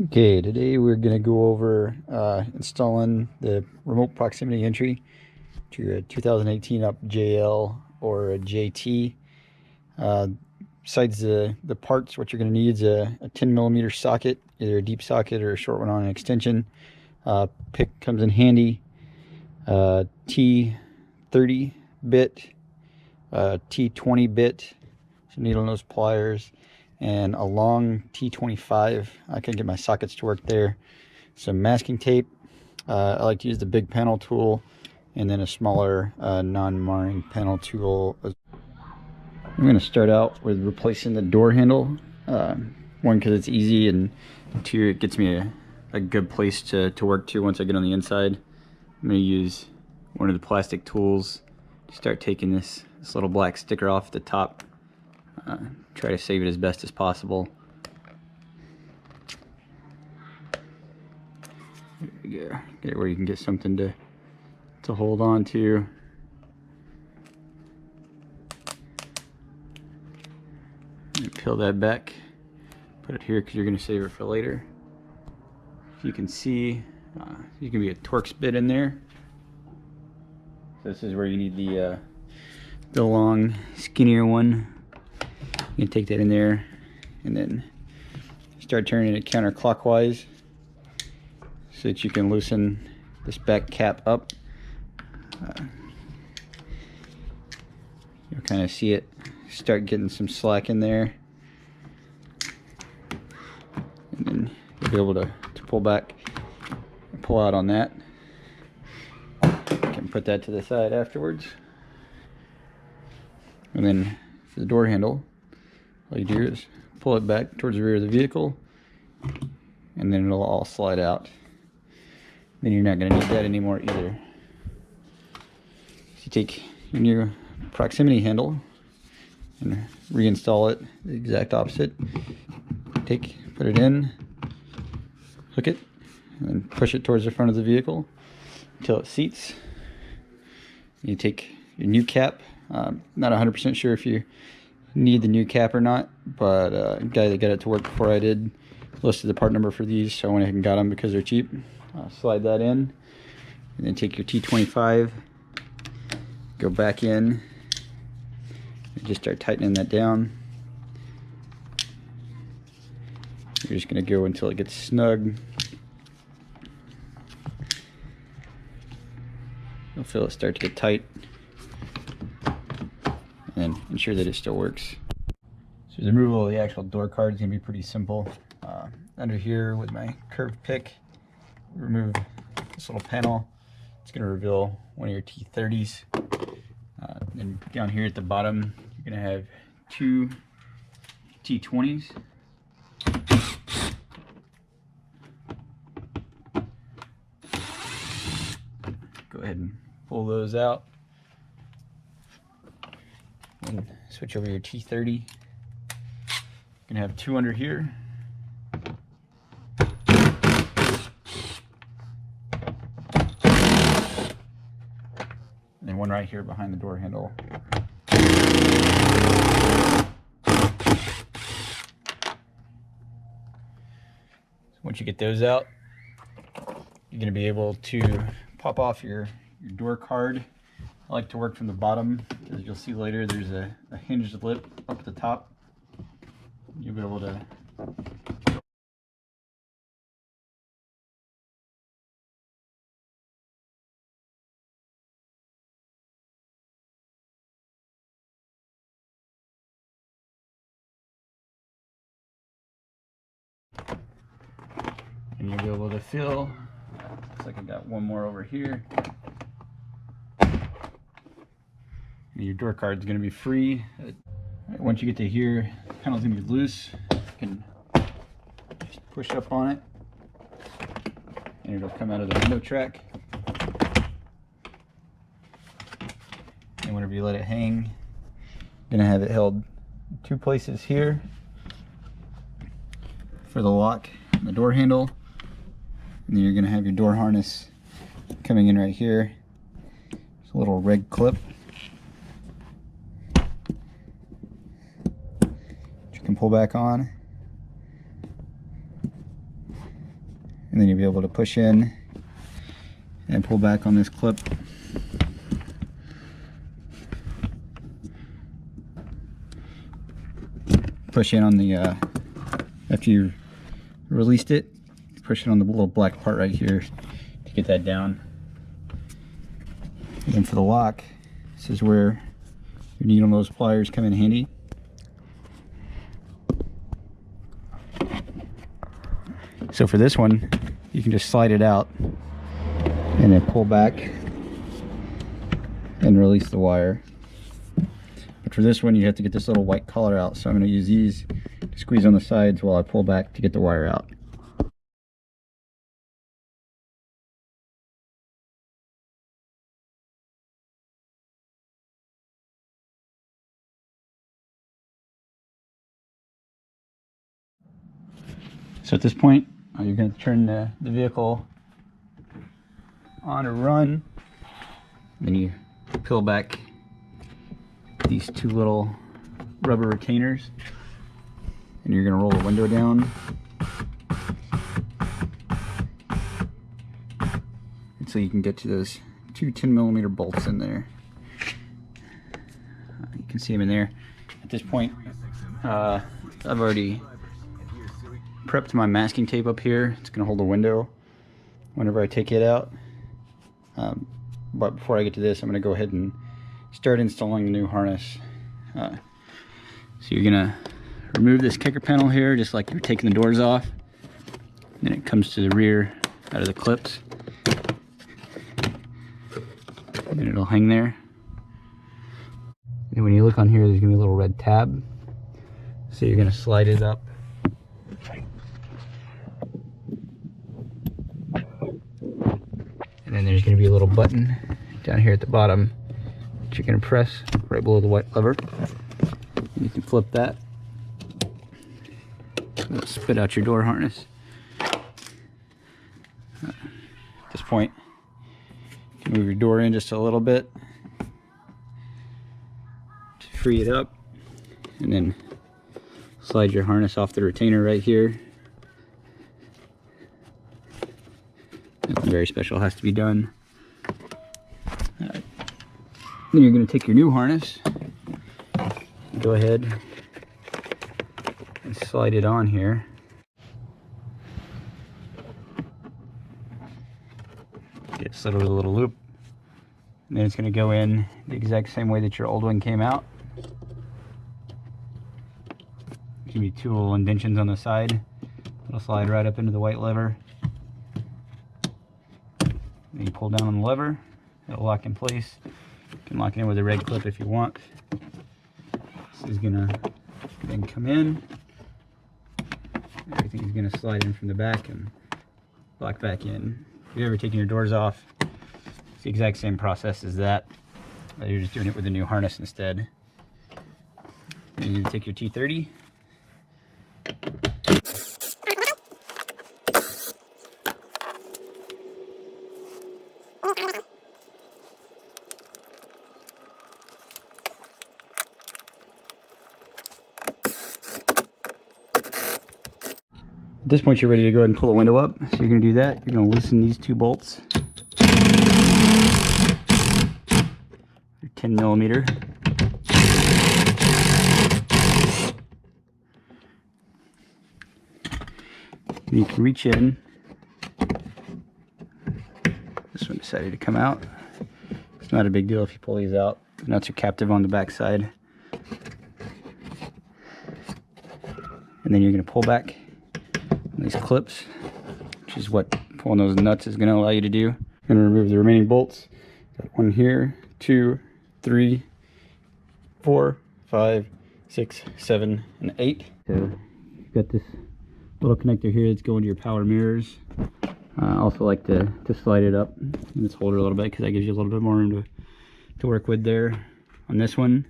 Okay, today we're going to go over installing the remote proximity entry to a 2018 up JL or a JT. Besides the parts, what you're going to need is a 10mm socket, either a deep socket or a short one on an extension. Pick comes in handy. T30 bit, T20 bit, some needle nose pliers, and a long T25. I can get my sockets to work there. Some masking tape. I like to use the big panel tool, and then a smaller non-marring panel tool. I'm going to start out with replacing the door handle. One, because it's easy, and two, it gets me a good place to work to once I get on the inside. I'm going to use one of the plastic tools to start taking this little black sticker off the top. Try to save it as best as possible. There you go. Get it where you can get something to hold on to. Peel that back. Put it here because you're going to save it for later. You can see you can be a Torx bit in there. So this is where you need the long, skinnier one. You can take that in there and then start turning it counterclockwise so that you can loosen this back cap up. You'll kind of see it start getting some slack in there, and then you'll be able to pull back and pull out on that. You can put that to the side afterwards. And then for the door handle, all you do is pull it back towards the rear of the vehicle, and then it'll all slide out. Then you're not going to need that anymore either. So you take your new proximity handle and reinstall it the exact opposite. Put it in, hook it, and then push it towards the front of the vehicle until it seats. You take your new cap. Not 100% sure if you need the new cap or not, but a guy that got it to work before I did listed the part number for these, so I went ahead and got them because they're cheap. Slide that in, and then take your T25, go back in, and just start tightening that down. You're just going to go until it gets snug. You'll feel it start to get tight, and ensure that it still works. So the removal of the actual door card is going to be pretty simple. Under here with my curved pick, remove this little panel. It's going to reveal one of your T30s. And down here at the bottom, you're going to have two T20s. Go ahead and pull those out. And switch over your T30. You're going to have two under here. And one right here behind the door handle. So once you get those out, you're going to be able to pop off your door card. I like to work from the bottom, as you'll see later there's a hinged lip up at the top. You'll be able to and you'll be able to feel. Looks like I got one more over here. And your door card is going to be free. Once you get to here, the panel's going to be loose. You can just push up on it, and it'll come out of the window track. And whenever you let it hang, you're going to have it held two places here for the lock and the door handle. And then you're going to have your door harness coming in right here. It's a little red clip. You can pull back on. and then you'll be able to push in and pull back on this clip. Push in on the, after you released it, push it on the little black part right here to get that down. And then for the lock, this is where your needle nose pliers come in handy. So for this one, you can just slide it out and then pull back and release the wire. But for this one, you have to get this little white collar out. So I'm going to use these to squeeze on the sides while I pull back to get the wire out. So at this point, you're going to turn the vehicle on to run. Then you peel back these two little rubber retainers, and you're going to roll the window down. And so you can get to those two 10mm bolts in there. You can see them in there. At this point, I've already prepped my masking tape up here. It's going to hold the window whenever I take it out. But before I get to this, I'm going to go ahead and start installing the new harness. So you're going to remove this kicker panel here, just like you're taking the doors off. Then it comes to the rear out of the clips. And then it'll hang there. And when you look on here, there's going to be a little red tab. So you're going to slide it up. And then there's going to be a little button down here at the bottom that you're going to press right below the white lever. And you can flip that. It'll spit out your door harness. At this point, you can move your door in just a little bit to free it up. And then slide your harness off the retainer right here. Nothing very special has to be done. Then you're going to take your new harness, go ahead and slide it on here. Get it slid over the little loop, and then it's going to go in the exact same way that your old one came out. There's going to be two little indentions on the side. It'll slide right up into the white lever. You pull down on the lever, it'll lock in place. You can lock it in with a red clip if you want. This is gonna then come in. Everything's gonna slide in from the back and lock back in. If you've ever taken your doors off, it's the exact same process as that. You're just doing it with a new harness instead. Then you need to take your T30. At this point, you're ready to go ahead and pull the window up. So you're going to do that. You're going to loosen these two bolts. They're 10mm. And you can reach in. This one decided to come out. It's not a big deal if you pull these out. The nuts are captive on the back side. And then you're going to pull back these clips, which is what pulling those nuts is going to allow you to do. I'm going to remove the remaining bolts. Got one here, 2, 3, 4, 5, 6, 7, and 8. So you've got this little connector here that's going to your power mirrors. I also like to slide it up in this holder a little bit because that gives you a little bit more room to work with there. On this one,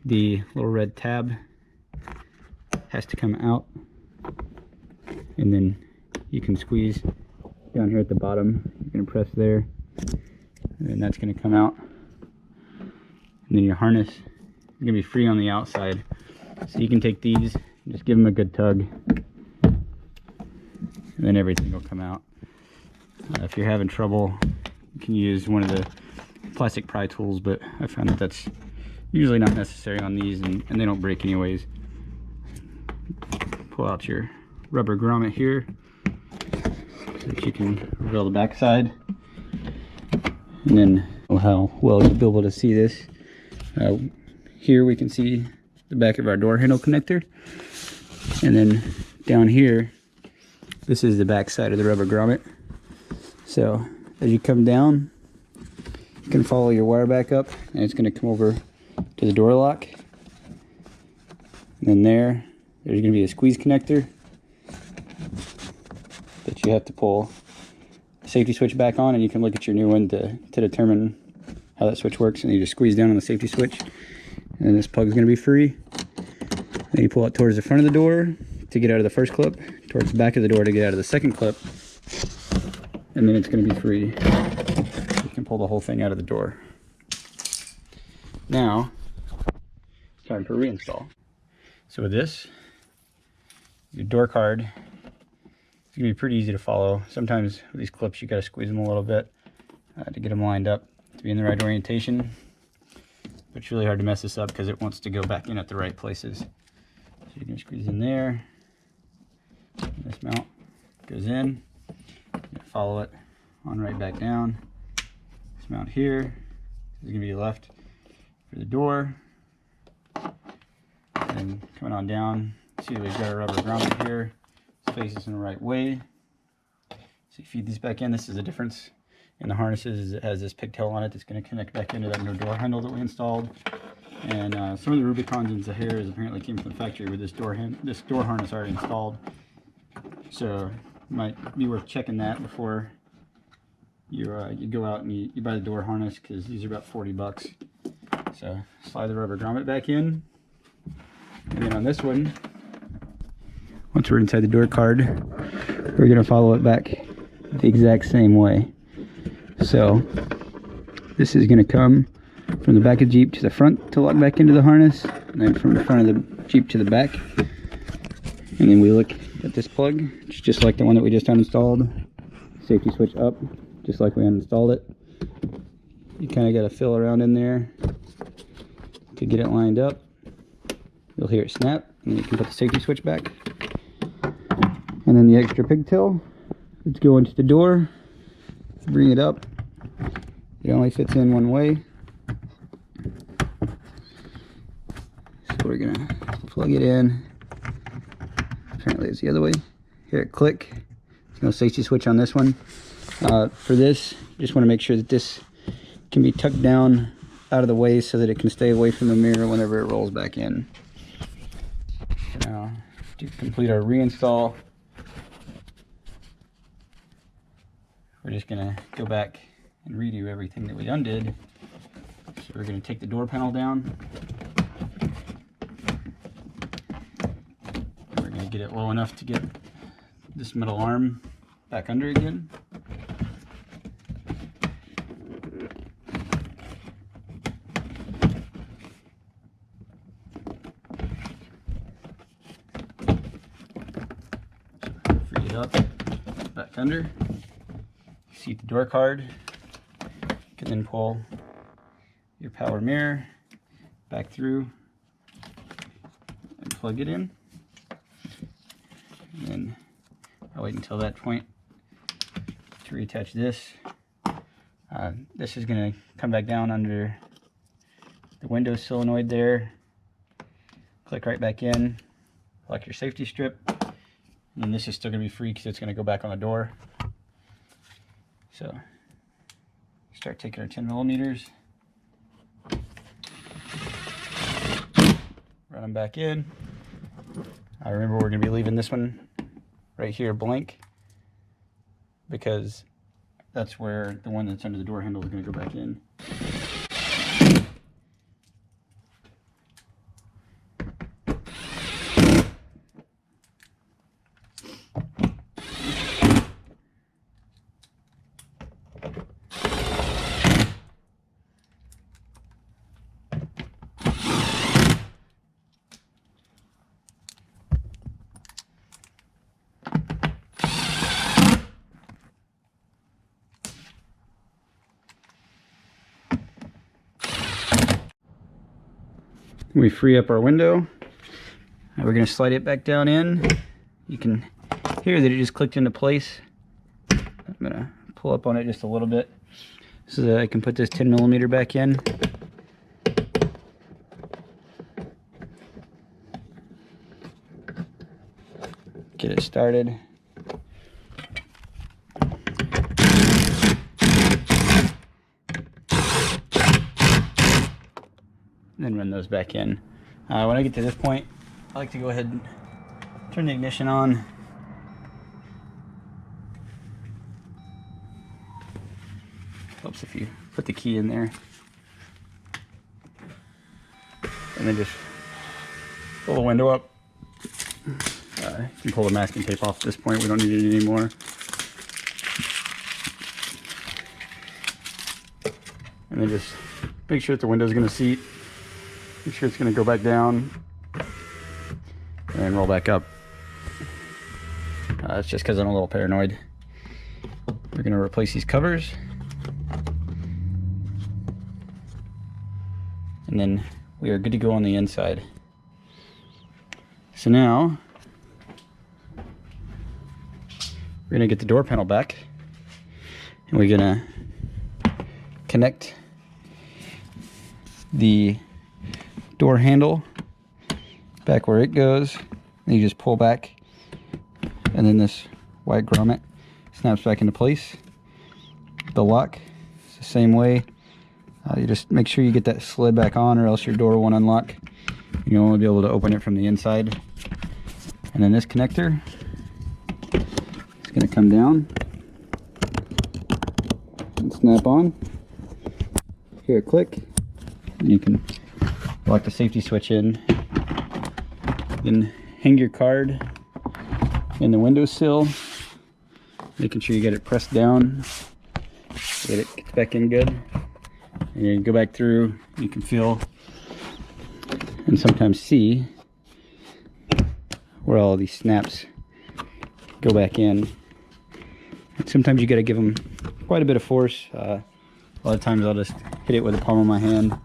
the little red tab has to come out, and then you can squeeze down here at the bottom. You're going to press there, and then that's going to come out. And then your harness is going to be free on the outside, so you can take these and just give them a good tug, and and then everything will come out. If you're having trouble, you can use one of the plastic pry tools, but I found that that's usually not necessary on these, and they don't break anyways. Pull out your rubber grommet here so that you can reveal the back side. And then, how well you'll be able to see this. Here we can see the back of our door handle connector. And then down here, this is the back side of the rubber grommet. So as you come down, you can follow your wire back up, and it's going to come over to the door lock. And then there's going to be a squeeze connector that you have to pull the safety switch back on, and you can look at your new one to determine how that switch works. And you just squeeze down on the safety switch, and then this plug is going to be free. Then you pull it towards the front of the door to get out of the first clip, towards the back of the door to get out of the second clip, and then it's going to be free. You can pull the whole thing out of the door. Now, it's time for reinstall. So with this, your door card, it's going to be pretty easy to follow. Sometimes with these clips you got to squeeze them a little bit to get them lined up to be in the right orientation. But it's really hard to mess this up because it wants to go back in at the right places. So you're going to squeeze in there. This mount goes in. You follow it on right back down. This mount here is going to be left for the door. And coming on down, see we've got a rubber grommet here. This faces in the right way. So you feed these back in. This is the difference in the harnesses, is it has this pigtail on it that's going to connect back into that new door handle that we installed. And some of the Rubicons and Zahirs apparently came from the factory with this door harness already installed. So it might be worth checking that before you go out and you buy the door harness, because these are about 40 bucks. So slide the rubber grommet back in. And then on this one, once we're inside the door card, we're going to follow it back the exact same way. So this is going to come from the back of the Jeep to the front to lock back into the harness, and then from the front of the Jeep to the back. And then we look at this plug. It's just like the one that we just uninstalled. Safety switch up, just like we uninstalled it. You kind of got to fill around in there to get it lined up. You'll hear it snap, and then you can put the safety switch back. And then the extra pigtail, let's go into the door, bring it up. It only fits in one way. So we're gonna plug it in. Apparently it's the other way. Hear it click. There's no safety switch on this one. For this, you just want to make sure that this can be tucked down out of the way so that it can stay away from the mirror whenever it rolls back in. Now, to complete our reinstall, we're just going to go back and redo everything that we undid. So we're going to take the door panel down. We're going to get it low enough to get this metal arm back under again. Free it up, back under. Seat the door card. You can then pull your power mirror back through and plug it in. And then I'll wait until that point to reattach this. This is going to come back down under the window solenoid there. Click right back in, lock your safety strip, and then this is still going to be free because it's going to go back on the door. So start taking our 10 millimeters, run them back in. I remember we're going to be leaving this one right here blank, because that's where the one that's under the door handle is going to go back in. We free up our window. We're going to slide it back down in. You can hear that it just clicked into place. I'm going to pull up on it just a little bit so that I can put this 10mm back in. Get it started. Then run those back in. When I get to this point, I like to go ahead and turn the ignition on. Helps if you put the key in there. And then just pull the window up. You can pull the masking tape off at this point. We don't need it anymore. And then just make sure that the window's going to seat. Make sure it's going to go back down and roll back up. It's just because I'm a little paranoid. We're going to replace these covers. And then we are good to go on the inside. So now we're going to get the door panel back, and we're going to connect the door handle back where it goes. And you just pull back, and then this white grommet snaps back into place. The lock is the same way. You just make sure you get that slid back on, or else your door won't unlock. You won't be able to open it from the inside. And then this connector is going to come down and snap on. Hear a click, and you can lock the safety switch in. Then hang your card in the windowsill, making sure you get it pressed down so that it gets back in good. And you go back through, you can feel and sometimes see where all these snaps go back in. And sometimes you got to give them quite a bit of force. A lot of times I'll just hit it with the palm of my hand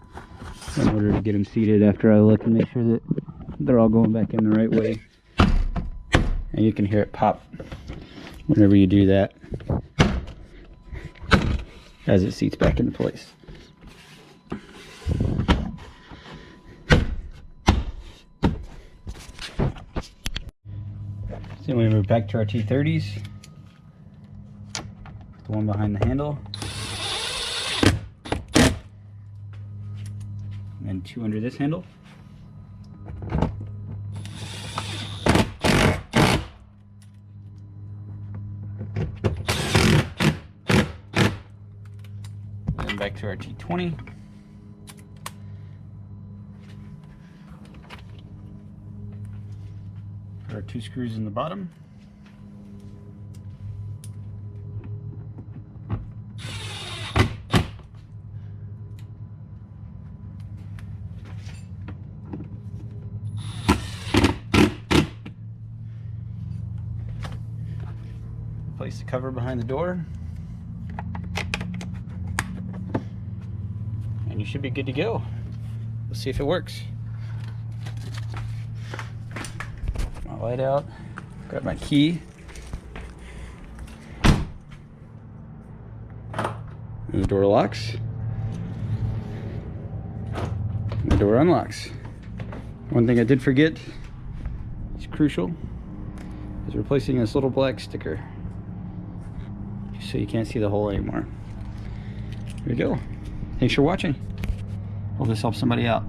in order to get them seated after I look and make sure that they're all going back in the right way. And you can hear it pop whenever you do that as it seats back into place. So we move back to our T30s, the one behind the handle, and then two under this handle. And back to our T20. There are two screws in the bottom. Place the cover behind the door. And you should be good to go. Let's see if it works. Light out, grab my key, and the door locks, and the door unlocks. One thing I did forget, it's crucial, is replacing this little black sticker, so you can't see the hole anymore. Here we go. Thanks for watching. Hope this helps somebody out.